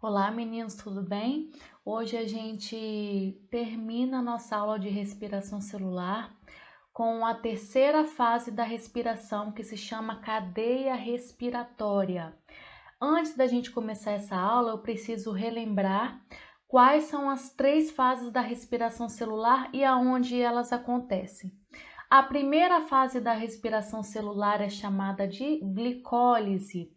Olá, meninos, tudo bem? Hoje a gente termina a nossa aula de respiração celular com a terceira fase da respiração, que se chama cadeia respiratória. Antes da gente começar essa aula, eu preciso relembrar quais são as três fases da respiração celular e aonde elas acontecem. A primeira fase da respiração celular é chamada de glicólise.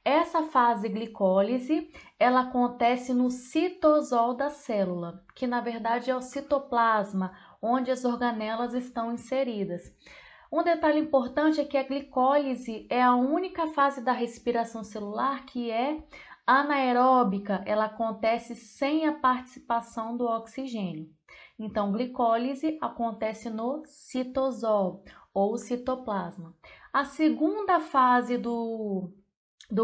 Essa fase glicólise, ela acontece no citosol da célula, que na verdade é o citoplasma, onde as organelas estão inseridas. Um detalhe importante é que a glicólise é a única fase da respiração celular que é anaeróbica, ela acontece sem a participação do oxigênio. Então, glicólise acontece no citosol ou citoplasma. A segunda fase do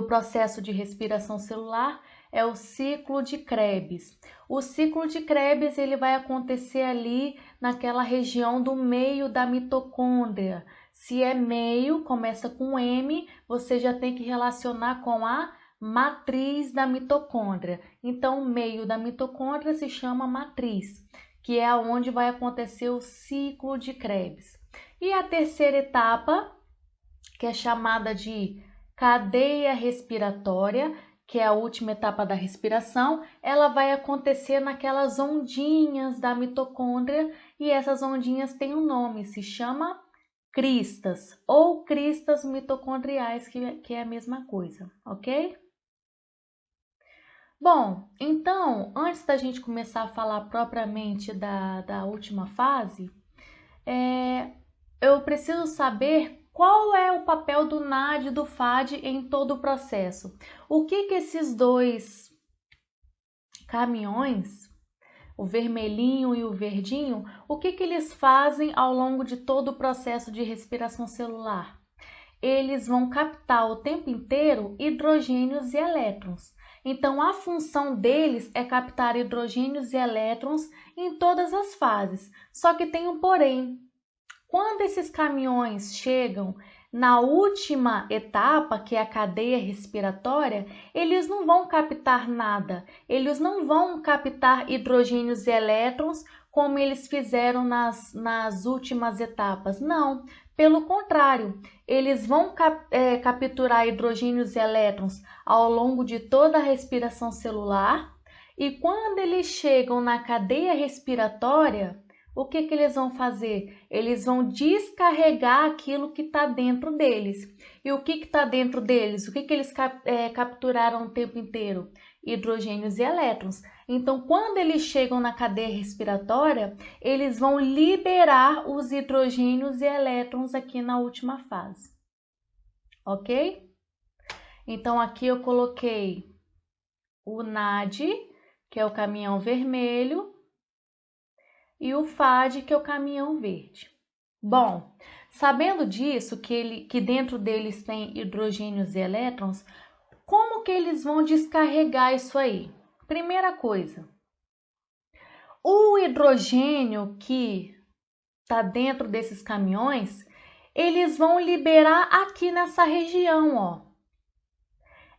processo de respiração celular é o ciclo de Krebs. O ciclo de Krebs ele vai acontecer ali naquela região do meio da mitocôndria. Se é meio, começa com M, você já tem que relacionar com a matriz da mitocôndria. Então, o meio da mitocôndria se chama matriz, que é onde vai acontecer o ciclo de Krebs. E a terceira etapa, que é chamada de cadeia respiratória, que é a última etapa da respiração, ela vai acontecer naquelas ondinhas da mitocôndria e essas ondinhas têm um nome, se chama cristas ou cristas mitocondriais, que é a mesma coisa, ok? Bom, então, antes da gente começar a falar propriamente da última fase, eu preciso saber qual é o papel do NAD e do FAD em todo o processo. O que esses dois caminhões, o vermelhinho e o verdinho, o que eles fazem ao longo de todo o processo de respiração celular? Eles vão captar o tempo inteiro hidrogênios e elétrons. Então, a função deles é captar hidrogênios e elétrons em todas as fases. Só que tem um porém. Quando esses caminhões chegam na última etapa, que é a cadeia respiratória, eles não vão captar nada. Eles não vão captar hidrogênios e elétrons como eles fizeram nas últimas etapas. Não, pelo contrário, eles vão capturar hidrogênios e elétrons ao longo de toda a respiração celular. E quando eles chegam na cadeia respiratória, o que eles vão fazer? Eles vão descarregar aquilo que está dentro deles. E o que está dentro deles? O que eles capturaram o tempo inteiro? Hidrogênios e elétrons. Então, quando eles chegam na cadeia respiratória, eles vão liberar os hidrogênios e elétrons aqui na última fase. Ok? Então, aqui eu coloquei o NAD, que é o caminhão vermelho, e o FAD, que é o caminhão verde. Bom, sabendo disso, que dentro deles tem hidrogênios e elétrons, como que eles vão descarregar isso aí? Primeira coisa, o hidrogênio que está dentro desses caminhões, eles vão liberar aqui nessa região, ó.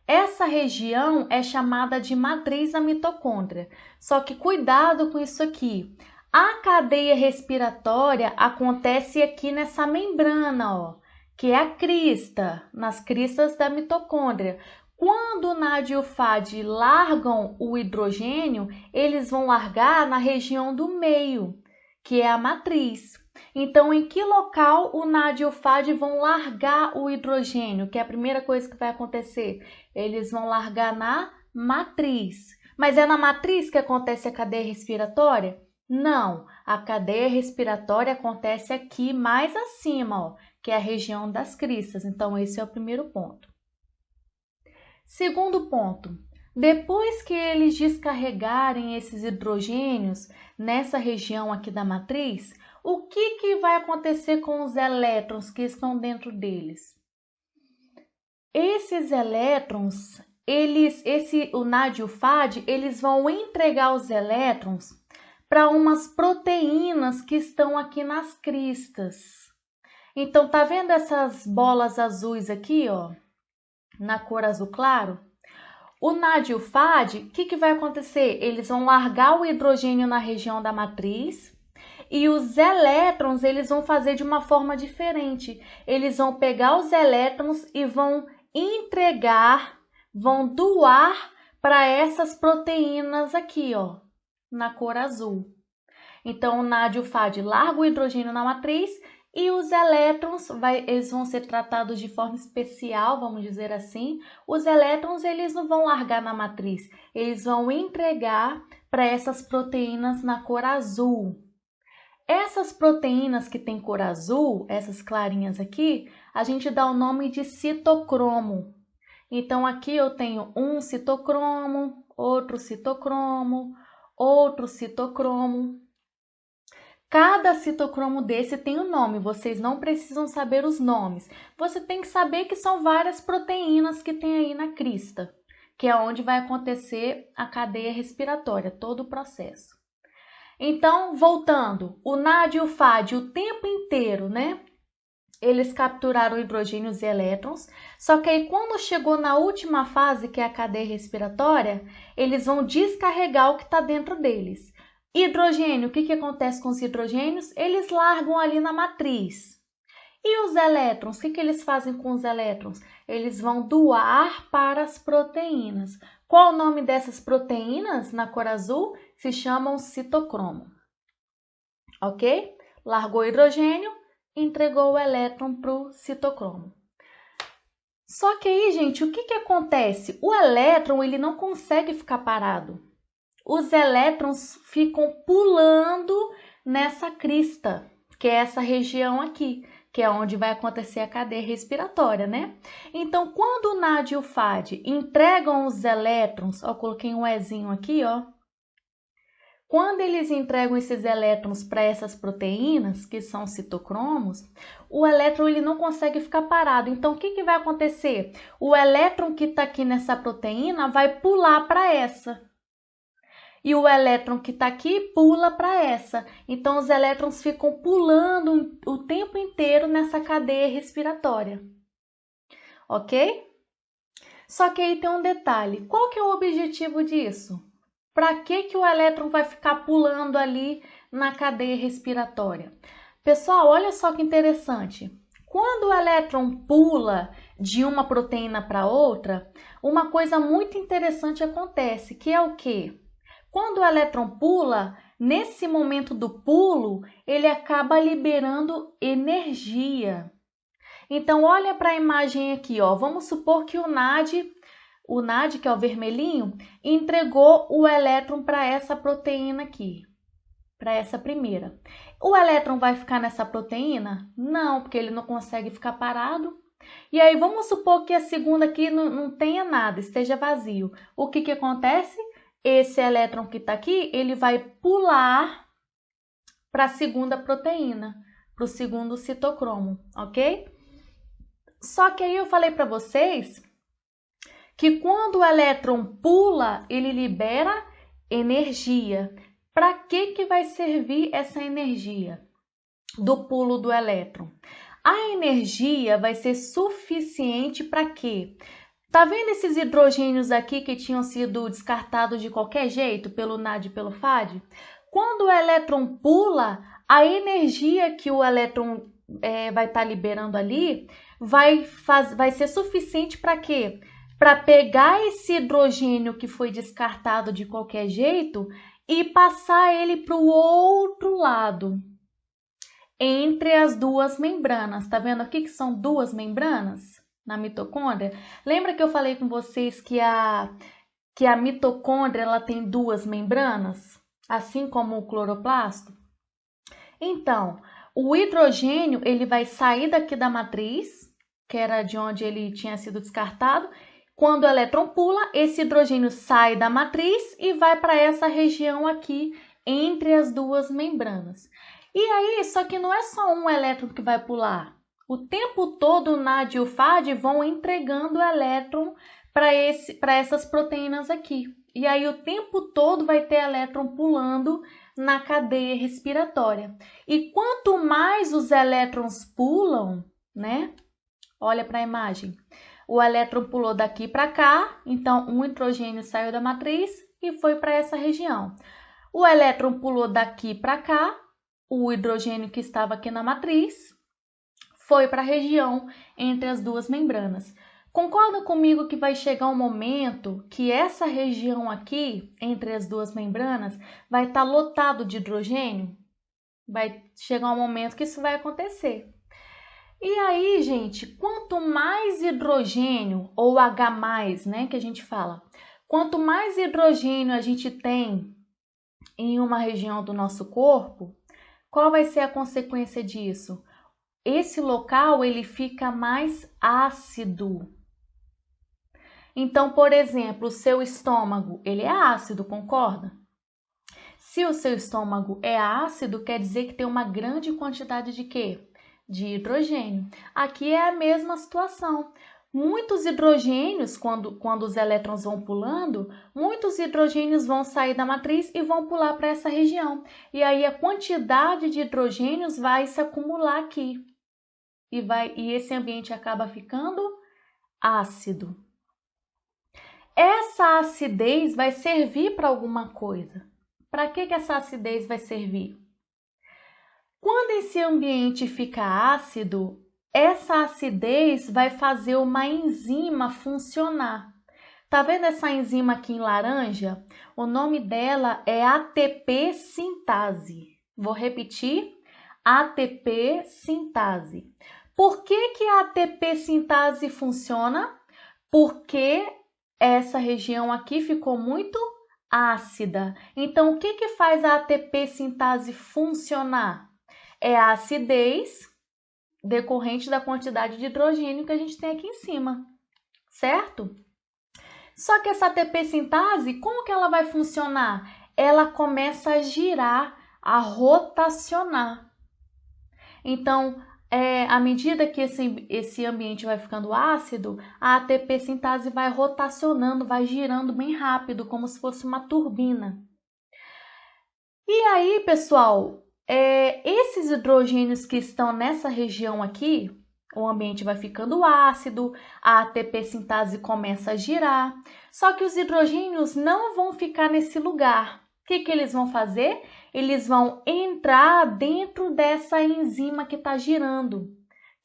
Essa região é chamada de matriz da mitocôndria. Só que cuidado com isso aqui. A cadeia respiratória acontece aqui nessa membrana, ó, que é a crista, nas cristas da mitocôndria. Quando o NAD e o FAD largam o hidrogênio, eles vão largar na região do meio, que é a matriz. Então, em que local o NAD e o FAD vão largar o hidrogênio? Que é a primeira coisa que vai acontecer. Eles vão largar na matriz. Mas é na matriz que acontece a cadeia respiratória? Não, a cadeia respiratória acontece aqui mais acima, ó, que é a região das cristas. Então, esse é o primeiro ponto. Segundo ponto, depois que eles descarregarem esses hidrogênios nessa região aqui da matriz, o que vai acontecer com os elétrons que estão dentro deles? Esses elétrons, o NAD e o FAD, eles vão entregar os elétrons para umas proteínas que estão aqui nas cristas. Então, tá vendo essas bolas azuis aqui, ó, na cor azul claro? O NAD e o FAD, o que vai acontecer? Eles vão largar o hidrogênio na região da matriz e os elétrons eles vão fazer de uma forma diferente. Eles vão pegar os elétrons e vão entregar, vão doar para essas proteínas aqui, ó, na cor azul. Então, o NAD e o FAD largam o hidrogênio na matriz e os elétrons, eles vão ser tratados de forma especial, vamos dizer assim. Os elétrons, eles não vão largar na matriz, eles vão entregar para essas proteínas na cor azul. Essas proteínas que têm cor azul, essas clarinhas aqui, a gente dá o nome de citocromo. Então, aqui eu tenho um citocromo, outro citocromo, outro citocromo. Cada citocromo desse tem um nome, vocês não precisam saber os nomes. Você tem que saber que são várias proteínas que tem aí na crista, que é onde vai acontecer a cadeia respiratória, todo o processo. Então, voltando, o NAD e o FAD o tempo inteiro, né? Eles capturaram hidrogênios e elétrons, só que aí quando chegou na última fase, que é a cadeia respiratória, eles vão descarregar o que está dentro deles. Hidrogênio, o que acontece com os hidrogênios? Eles largam ali na matriz. E os elétrons, o que eles fazem com os elétrons? Eles vão doar para as proteínas. Qual o nome dessas proteínas na cor azul? Se chamam citocromo. Ok? Largou o hidrogênio, entregou o elétron para o citocromo. Só que aí, gente, o que acontece? O elétron ele não consegue ficar parado. Os elétrons ficam pulando nessa crista, que é essa região aqui, que é onde vai acontecer a cadeia respiratória, né? Então, quando o NAD e o FAD entregam os elétrons, ó, coloquei um Ezinho aqui, ó. Quando eles entregam esses elétrons para essas proteínas, que são citocromos, o elétron ele não consegue ficar parado. Então, o que vai acontecer? O elétron que está aqui nessa proteína vai pular para essa. E o elétron que está aqui pula para essa. Então, os elétrons ficam pulando o tempo inteiro nessa cadeia respiratória. Ok? Só que aí tem um detalhe. Qual que é o objetivo disso? Para que o elétron vai ficar pulando ali na cadeia respiratória? Pessoal, olha só que interessante. Quando o elétron pula de uma proteína para outra, uma coisa muito interessante acontece, que é o quê? Quando o elétron pula, nesse momento do pulo, ele acaba liberando energia. Então, olha para a imagem aqui, ó. Vamos supor que o NAD, que é o vermelhinho, entregou o elétron para essa proteína aqui, para essa primeira. O elétron vai ficar nessa proteína? Não, porque ele não consegue ficar parado. E aí, vamos supor que a segunda aqui não tenha nada, esteja vazio. O que acontece? Esse elétron que está aqui, ele vai pular para a segunda proteína, para o segundo citocromo, ok? Só que aí eu falei para vocês que quando o elétron pula, ele libera energia. Para que vai servir essa energia do pulo do elétron? A energia vai ser suficiente para quê? Tá vendo esses hidrogênios aqui que tinham sido descartados de qualquer jeito pelo NAD e pelo FAD? Quando o elétron pula, a energia que o elétron vai estar liberando ali vai ser suficiente para quê? Para pegar esse hidrogênio que foi descartado de qualquer jeito e passar ele para o outro lado, entre as duas membranas. Tá vendo aqui que são duas membranas? Na mitocôndria, lembra que eu falei com vocês que a mitocôndria ela tem duas membranas, assim como o cloroplasto? Então, o hidrogênio ele vai sair daqui da matriz, que era de onde ele tinha sido descartado. Quando o elétron pula, esse hidrogênio sai da matriz e vai para essa região aqui entre as duas membranas. E aí, só que não é só um elétron que vai pular. O tempo todo o NAD e o FAD vão entregando elétron para essas proteínas aqui. E aí o tempo todo vai ter elétron pulando na cadeia respiratória. E quanto mais os elétrons pulam, né? Olha para a imagem. O elétron pulou daqui para cá, então um hidrogênio saiu da matriz e foi para essa região. O elétron pulou daqui para cá, o hidrogênio que estava aqui na matriz foi para a região entre as duas membranas. Concorda comigo que vai chegar um momento que essa região aqui, entre as duas membranas, vai estar lotado de hidrogênio? Vai chegar um momento que isso vai acontecer. E aí, gente, quanto mais hidrogênio, ou H+, né, que a gente fala, quanto mais hidrogênio a gente tem em uma região do nosso corpo, qual vai ser a consequência disso? Esse local, ele fica mais ácido. Então, por exemplo, o seu estômago, ele é ácido, concorda? Se o seu estômago é ácido, quer dizer que tem uma grande quantidade de quê? De hidrogênio. Aqui é a mesma situação. Muitos hidrogênios, quando os elétrons vão pulando, muitos hidrogênios vão sair da matriz e vão pular para essa região. E aí a quantidade de hidrogênios vai se acumular aqui. E esse ambiente acaba ficando ácido. Essa acidez vai servir para alguma coisa. Para que essa acidez vai servir? Quando esse ambiente fica ácido, essa acidez vai fazer uma enzima funcionar. Tá vendo essa enzima aqui em laranja? O nome dela é ATP sintase. Vou repetir, ATP sintase. Por que a ATP sintase funciona? Porque essa região aqui ficou muito ácida. Então, o que faz a ATP sintase funcionar? É a acidez decorrente da quantidade de hidrogênio que a gente tem aqui em cima, certo? Só que essa ATP sintase, como que ela vai funcionar? Ela começa a girar, a rotacionar. Então, à medida que esse ambiente vai ficando ácido, a ATP sintase vai rotacionando, vai girando bem rápido, como se fosse uma turbina. E aí, pessoal, esses hidrogênios que estão nessa região aqui, o ambiente vai ficando ácido, a ATP sintase começa a girar, só que os hidrogênios não vão ficar nesse lugar. O que eles vão fazer? Eles vão entrar dentro dessa enzima que está girando,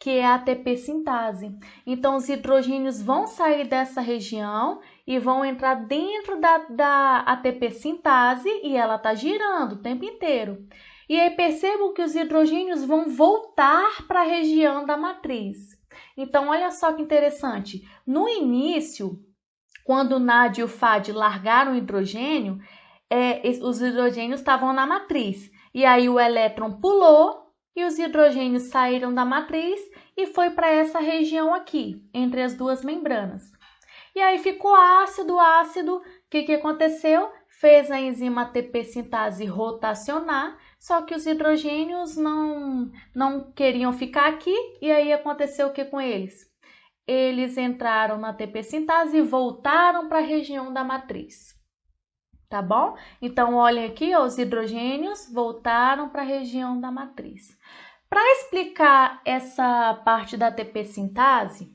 que é a ATP sintase. Então, os hidrogênios vão sair dessa região e vão entrar dentro da ATP sintase e ela está girando o tempo inteiro. E aí percebam que os hidrogênios vão voltar para a região da matriz. Então, olha só que interessante. No início, quando o NAD e o FAD largaram o hidrogênio, os hidrogênios estavam na matriz. E aí o elétron pulou e os hidrogênios saíram da matriz e foi para essa região aqui, entre as duas membranas. E aí ficou ácido. O que aconteceu? Fez a enzima ATP sintase rotacionar, só que os hidrogênios não queriam ficar aqui, e aí aconteceu o que com eles? Eles entraram na ATP sintase e voltaram para a região da matriz. Tá bom? Então, olhem aqui, ó, os hidrogênios voltaram para a região da matriz. Para explicar essa parte da ATP sintase,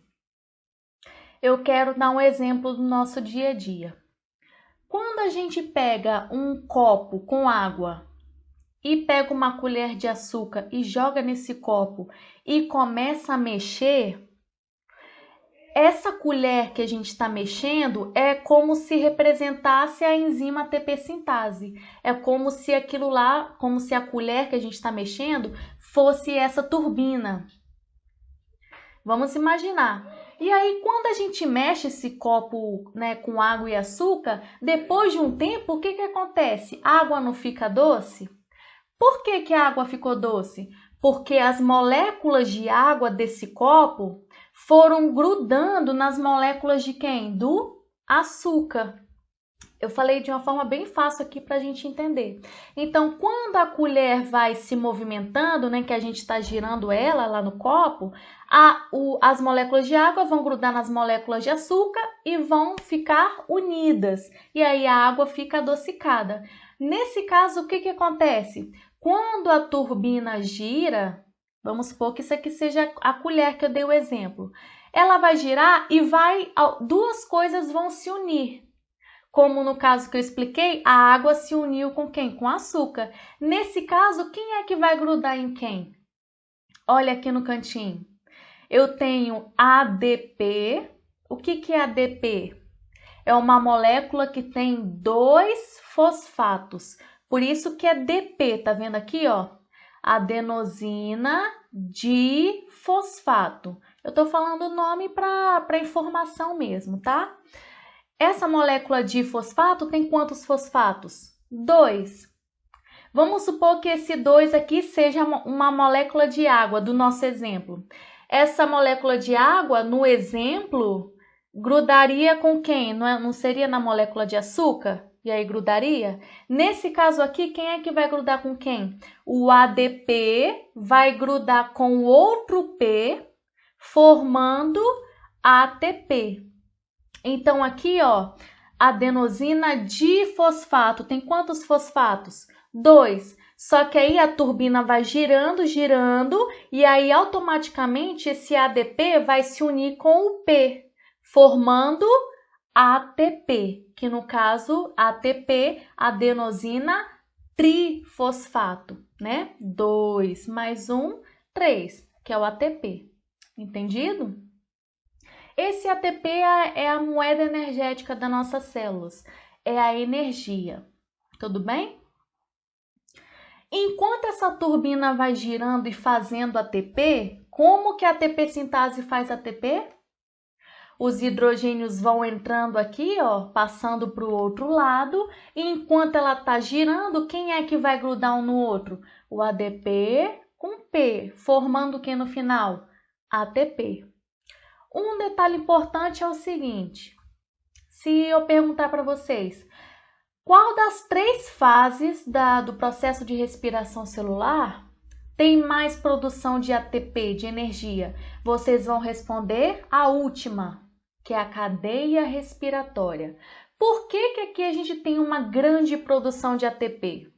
eu quero dar um exemplo do nosso dia a dia. Quando a gente pega um copo com água e pega uma colher de açúcar e joga nesse copo e começa a mexer, essa colher que a gente está mexendo é como se representasse a enzima ATP sintase. É como se aquilo lá, como se a colher que a gente está mexendo fosse essa turbina. Vamos imaginar. E aí, quando a gente mexe esse copo, né, com água e açúcar, depois de um tempo, o que acontece? A água não fica doce? Por que a água ficou doce? Porque as moléculas de água desse copo foram grudando nas moléculas de quem? Do açúcar. Eu falei de uma forma bem fácil aqui para a gente entender. Então, quando a colher vai se movimentando, né, que a gente está girando ela lá no copo, as moléculas de água vão grudar nas moléculas de açúcar e vão ficar unidas. E aí a água fica adocicada. Nesse caso, o que acontece? Quando a turbina gira, vamos supor que isso aqui seja a colher que eu dei o exemplo. ela vai girar e duas coisas vão se unir. Como no caso que eu expliquei, a água se uniu com quem? Com açúcar. Nesse caso, quem é que vai grudar em quem? Olha aqui no cantinho. Eu tenho ADP. O que é ADP? É uma molécula que tem 2 fosfatos. Por isso que é DP, tá vendo aqui, ó? Adenosina difosfato. Eu tô falando o nome para informação mesmo, tá? Essa molécula difosfato tem quantos fosfatos? 2. Vamos supor que esse 2 aqui seja uma molécula de água, do nosso exemplo. Essa molécula de água, no exemplo, grudaria com quem? Não seria na molécula de açúcar? E aí grudaria? Nesse caso aqui, quem é que vai grudar com quem? O ADP vai grudar com o outro P, formando ATP. Então aqui, ó, adenosina difosfato. Tem quantos fosfatos? 2. Só que aí a turbina vai girando, e aí automaticamente esse ADP vai se unir com o P, formando ATP, que no caso ATP, adenosina trifosfato, né? 2 mais 1, 3, que é o ATP. Entendido? Esse ATP é a moeda energética das nossas células, é a energia. Tudo bem? Enquanto essa turbina vai girando e fazendo ATP, como que a ATP sintase faz ATP? Os hidrogênios vão entrando aqui, ó, passando para o outro lado, e enquanto ela está girando, quem é que vai grudar um no outro? O ADP com P, formando o que no final? ATP. Um detalhe importante é o seguinte, se eu perguntar para vocês, qual das 3 fases do processo de respiração celular tem mais produção de ATP, de energia? Vocês vão responder a última, que é a cadeia respiratória. Por que aqui a gente tem uma grande produção de ATP?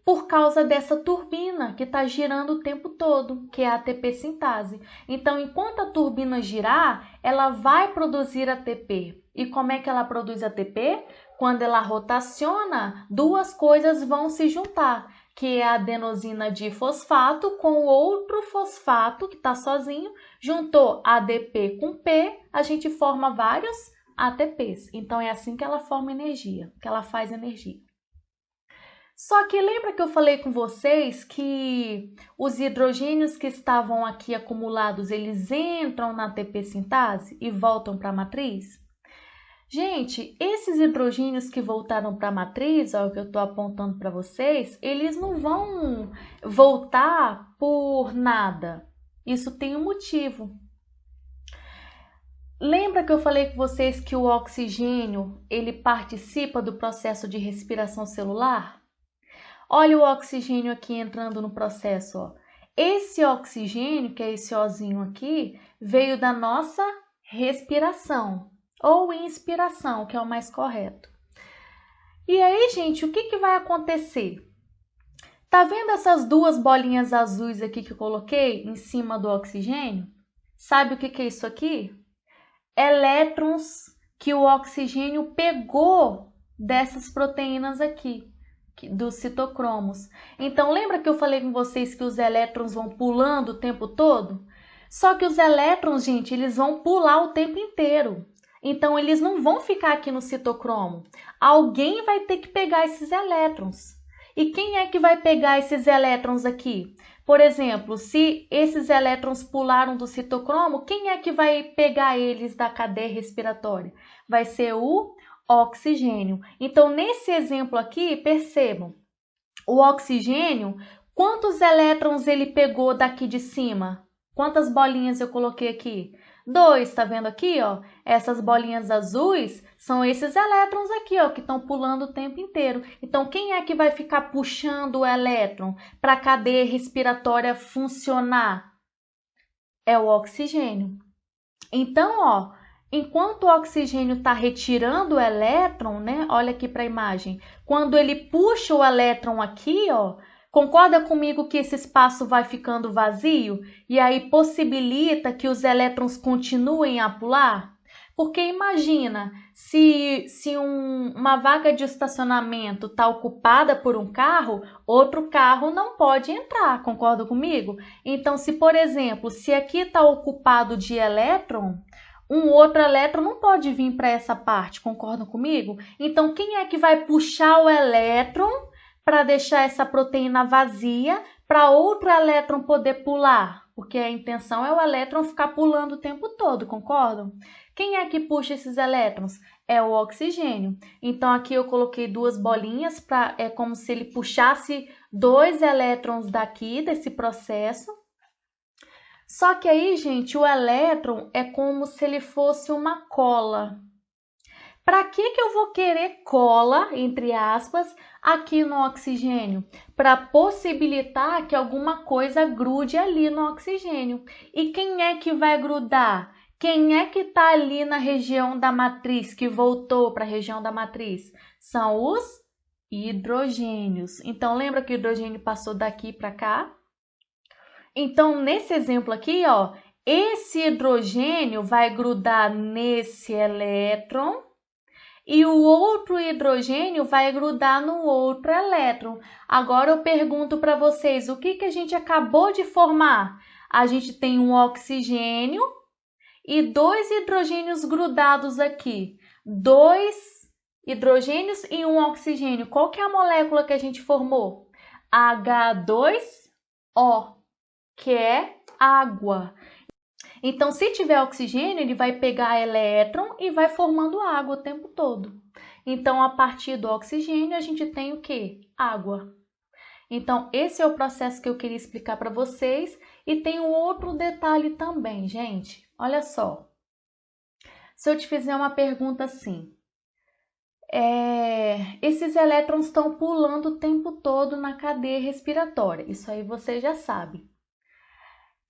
Por causa dessa turbina que está girando o tempo todo, que é a ATP sintase. Então, enquanto a turbina girar, ela vai produzir ATP. E como é que ela produz ATP? Quando ela rotaciona, 2 coisas vão se juntar, que é a adenosina difosfato com outro fosfato que está sozinho. Juntou ADP com P, a gente forma vários ATPs. Então, é assim que ela forma energia, que ela faz energia. Só que lembra que eu falei com vocês que os hidrogênios que estavam aqui acumulados, eles entram na ATP sintase e voltam para a matriz? Gente, esses hidrogênios que voltaram para a matriz, ó, que eu estou apontando para vocês, eles não vão voltar por nada. Isso tem um motivo. Lembra que eu falei com vocês que o oxigênio, ele participa do processo de respiração celular? Olha o oxigênio aqui entrando no processo, ó. Esse oxigênio, que é esse Ozinho aqui, veio da nossa respiração, ou inspiração, que é o mais correto. E aí, gente, o que vai acontecer? Tá vendo essas 2 bolinhas azuis aqui que eu coloquei em cima do oxigênio? Sabe o que é isso aqui? Elétrons que o oxigênio pegou dessas proteínas aqui, dos citocromos. Então, lembra que eu falei com vocês que os elétrons vão pulando o tempo todo? Só que os elétrons, gente, eles vão pular o tempo inteiro. Então, eles não vão ficar aqui no citocromo. Alguém vai ter que pegar esses elétrons. E quem é que vai pegar esses elétrons aqui? Por exemplo, se esses elétrons pularam do citocromo, quem é que vai pegar eles da cadeia respiratória? Vai ser o oxigênio. Então, nesse exemplo aqui, percebam, o oxigênio, quantos elétrons ele pegou daqui de cima? Quantas bolinhas eu coloquei aqui? 2, tá vendo aqui, ó? Essas bolinhas azuis são esses elétrons aqui, ó, que estão pulando o tempo inteiro. Então, quem é que vai ficar puxando o elétron para a cadeia respiratória funcionar? É o oxigênio. Então, ó, enquanto o oxigênio está retirando o elétron, né? Olha aqui para a imagem. Quando ele puxa o elétron aqui, ó, Concorda comigo que esse espaço vai ficando vazio e aí possibilita que os elétrons continuem a pular? Porque imagina, se uma vaga de estacionamento está ocupada por um carro, outro carro não pode entrar, concorda comigo? Então, se por exemplo, se aqui está ocupado de elétron, um outro elétron não pode vir para essa parte, concordam comigo? Então, quem é que vai puxar o elétron para deixar essa proteína vazia para outro elétron poder pular? Porque a intenção é o elétron ficar pulando o tempo todo, concordam? Quem é que puxa esses elétrons? É o oxigênio. Então, aqui eu coloquei duas bolinhas, é como se ele puxasse dois elétrons daqui, desse processo. Só que aí, gente, o elétron é como se ele fosse uma cola. Para que eu vou querer cola, entre aspas, aqui no oxigênio? Para possibilitar que alguma coisa grude ali no oxigênio. E quem é que vai grudar? Quem é que está ali na região da matriz, que voltou para a região da matriz? São os hidrogênios. Então, lembra que o hidrogênio passou daqui para cá? Então, nesse exemplo aqui, ó, esse hidrogênio vai grudar nesse elétron e o outro hidrogênio vai grudar no outro elétron. Agora eu pergunto para vocês, o que a gente acabou de formar? A gente tem um oxigênio e dois hidrogênios grudados aqui. Dois hidrogênios e um oxigênio. Qual que é a molécula que a gente formou? H2O, que é água. Então, se tiver oxigênio, ele vai pegar elétron e vai formando água o tempo todo. Então, a partir do oxigênio, a gente tem o quê? Água. Então, esse é o processo que eu queria explicar para vocês. E tem um outro detalhe também, gente. Olha só. Se eu te fizer uma pergunta assim, esses elétrons estão pulando o tempo todo na cadeia respiratória. Isso aí você já sabe.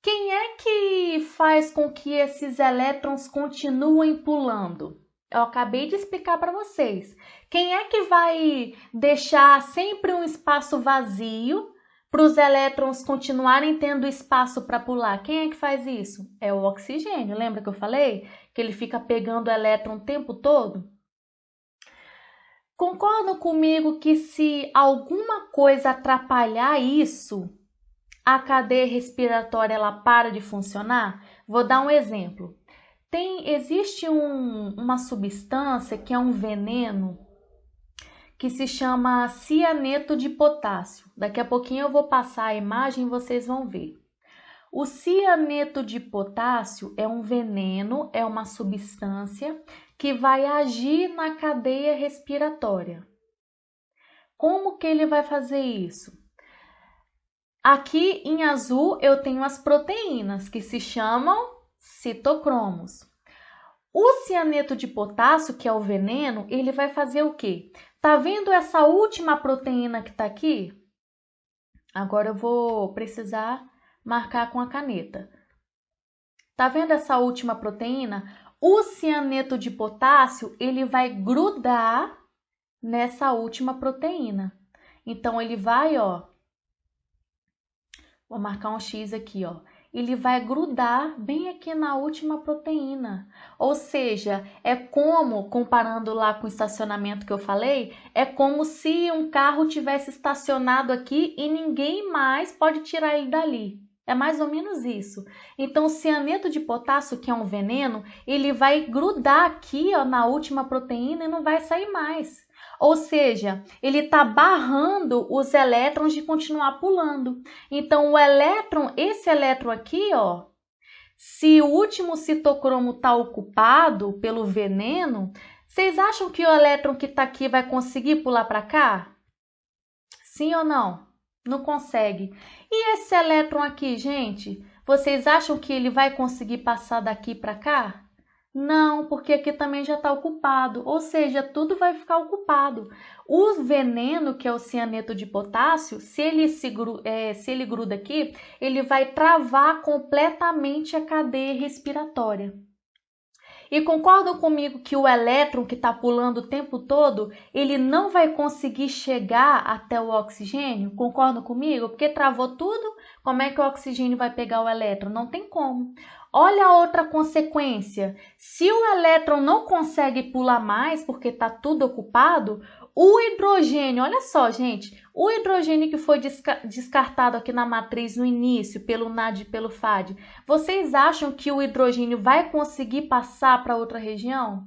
Quem é que faz com que esses elétrons continuem pulando? Eu acabei de explicar para vocês. Quem é que vai deixar sempre um espaço vazio para os elétrons continuarem tendo espaço para pular? Quem é que faz isso? É o oxigênio. Lembra que eu falei que ele fica pegando o elétron o tempo todo? Concordam comigo que se alguma coisa atrapalhar isso, a cadeia respiratória ela para de funcionar? Vou dar um exemplo. Existe uma substância que é um veneno que se chama cianeto de potássio. Daqui a pouquinho eu vou passar a imagem e vocês vão ver. O cianeto de potássio é um veneno, é uma substância que vai agir na cadeia respiratória. Como que ele vai fazer isso? Aqui em azul eu tenho as proteínas que se chamam citocromos. O cianeto de potássio, que é o veneno, ele vai fazer o quê? Tá vendo essa última proteína que tá aqui? Agora eu vou precisar marcar com a caneta. Tá vendo essa última proteína? O cianeto de potássio, ele vai grudar nessa última proteína. Então, ele vai, ó, vou marcar um X aqui, ó. Ele vai grudar bem aqui na última proteína. Ou seja, é como, comparando lá com o estacionamento que eu falei, é como se um carro tivesse estacionado aqui e ninguém mais pode tirar ele dali. É mais ou menos isso. Então, o cianeto de potássio, que é um veneno, ele vai grudar aqui, ó, na última proteína e não vai sair mais. Ou seja, ele está barrando os elétrons de continuar pulando. Então, esse elétron aqui, ó, se o último citocromo está ocupado pelo veneno, vocês acham que o elétron que está aqui vai conseguir pular para cá? Sim ou não? Não consegue. E esse elétron aqui, gente, vocês acham que ele vai conseguir passar daqui para cá? Não, porque aqui também já está ocupado, ou seja, tudo vai ficar ocupado. O veneno, que é o cianeto de potássio, se ele gruda aqui, ele vai travar completamente a cadeia respiratória. E concordam comigo que o elétron que está pulando o tempo todo, ele não vai conseguir chegar até o oxigênio? Concordam comigo? Porque travou tudo, como é que o oxigênio vai pegar o elétron? Não tem como. Olha a outra consequência. Se o elétron não consegue pular mais porque está tudo ocupado, o hidrogênio, olha só, gente, o hidrogênio que foi descartado aqui na matriz no início, pelo NAD e pelo FAD, vocês acham que o hidrogênio vai conseguir passar para outra região?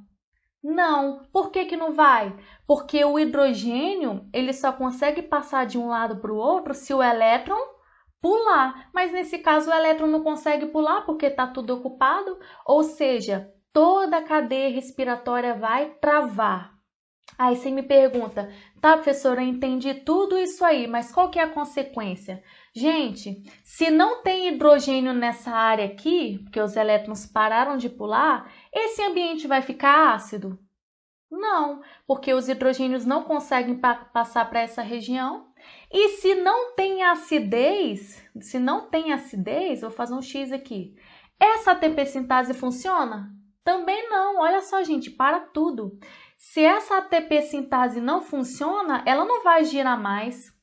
Não. Por que que não vai? Porque o hidrogênio, ele só consegue passar de um lado para o outro se o elétron pular. Mas nesse caso o elétron não consegue pular porque está tudo ocupado, ou seja, toda a cadeia respiratória vai travar. Aí você me pergunta, tá, professora, eu entendi tudo isso aí, mas qual que é a consequência? Gente, se não tem hidrogênio nessa área aqui, porque os elétrons pararam de pular, esse ambiente vai ficar ácido? Não, porque os hidrogênios não conseguem passar para essa região. E se não tem acidez, vou fazer um X aqui. Essa ATP sintase funciona? Também não. Olha só, gente, para tudo. Se essa ATP sintase não funciona, ela não vai girar mais.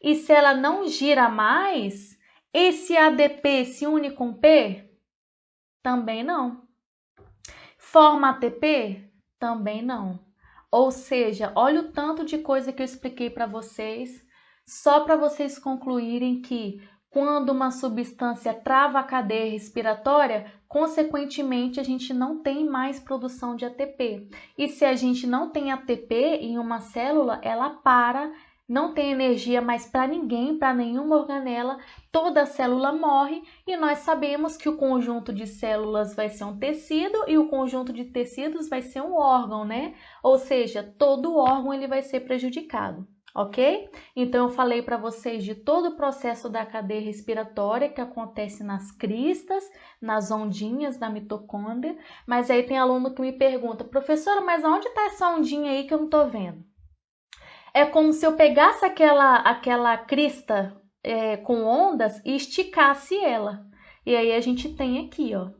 E se ela não gira mais, esse ADP se une com P? Também não. Forma ATP? Também não. Ou seja, olha o tanto de coisa que eu expliquei para vocês, só para vocês concluírem que quando uma substância trava a cadeia respiratória, consequentemente a gente não tem mais produção de ATP. E se a gente não tem ATP em uma célula, ela para, não tem energia mais para ninguém, para nenhuma organela, toda a célula morre e nós sabemos que o conjunto de células vai ser um tecido e o conjunto de tecidos vai ser um órgão, né? Ou seja, todo órgão ele vai ser prejudicado. Ok? Então, eu falei para vocês de todo o processo da cadeia respiratória que acontece nas cristas, nas ondinhas da mitocôndria, mas aí tem aluno que me pergunta, professora, mas onde está essa ondinha aí que eu não estou vendo? É como se eu pegasse aquela crista com ondas e esticasse ela. E aí a gente tem aqui, ó,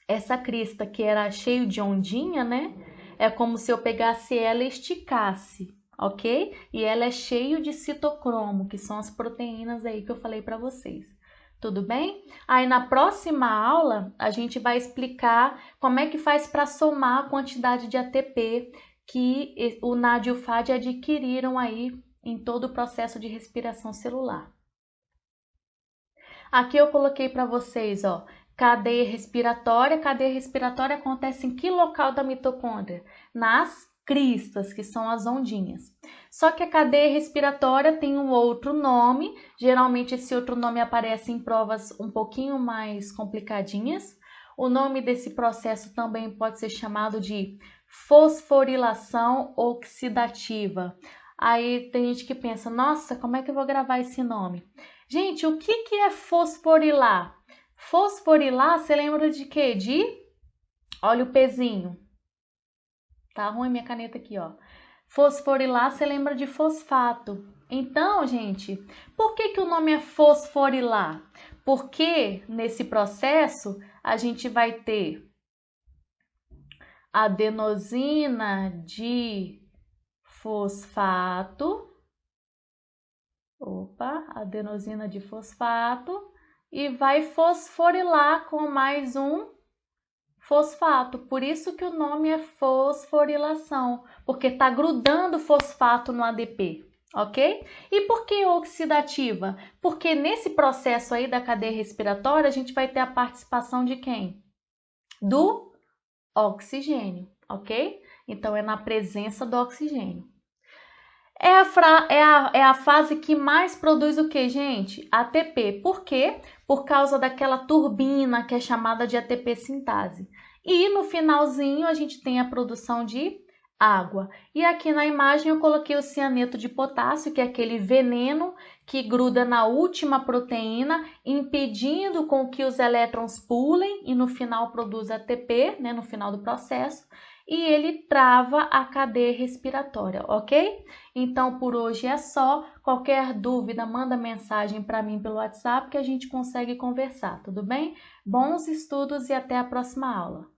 essa crista que era cheio de ondinha, né? É como se eu pegasse ela e esticasse. Ok? E ela é cheio de citocromo, que são as proteínas aí que eu falei para vocês. Tudo bem? Aí na próxima aula a gente vai explicar como é que faz para somar a quantidade de ATP que o NAD e o FAD adquiriram aí em todo o processo de respiração celular. Aqui eu coloquei para vocês, ó, cadeia respiratória. Cadeia respiratória acontece em que local da mitocôndria? Nas cristas, que são as ondinhas. Só que a cadeia respiratória tem um outro nome, geralmente esse outro nome aparece em provas um pouquinho mais complicadinhas. O nome desse processo também pode ser chamado de fosforilação oxidativa. Aí tem gente que pensa, nossa, como é que eu vou gravar esse nome? Gente, o que é fosforilar? Fosforilar, você lembra de quê? Olha o pezinho. Tá ruim minha caneta aqui, ó. Fosforilar, você lembra de fosfato. Então, gente, por que o nome é fosforilar? Porque nesse processo a gente vai ter adenosina de fosfato. Adenosina de fosfato. E vai fosforilar com mais um fosfato, por isso que o nome é fosforilação, porque está grudando fosfato no ADP, ok? E por que oxidativa? Porque nesse processo aí da cadeia respiratória, a gente vai ter a participação de quem? Do oxigênio, ok? Então, é na presença do oxigênio. É a fase que mais produz o que, gente? ATP. Por quê? Por causa daquela turbina que é chamada de ATP sintase. E no finalzinho a gente tem a produção de água. E aqui na imagem eu coloquei o cianeto de potássio, que é aquele veneno que gruda na última proteína, impedindo com que os elétrons pulem e no final produz ATP, né, no final do processo. E ele trava a cadeia respiratória, ok? Então, por hoje é só. Qualquer dúvida, manda mensagem para mim pelo WhatsApp que a gente consegue conversar, tudo bem? Bons estudos e até a próxima aula.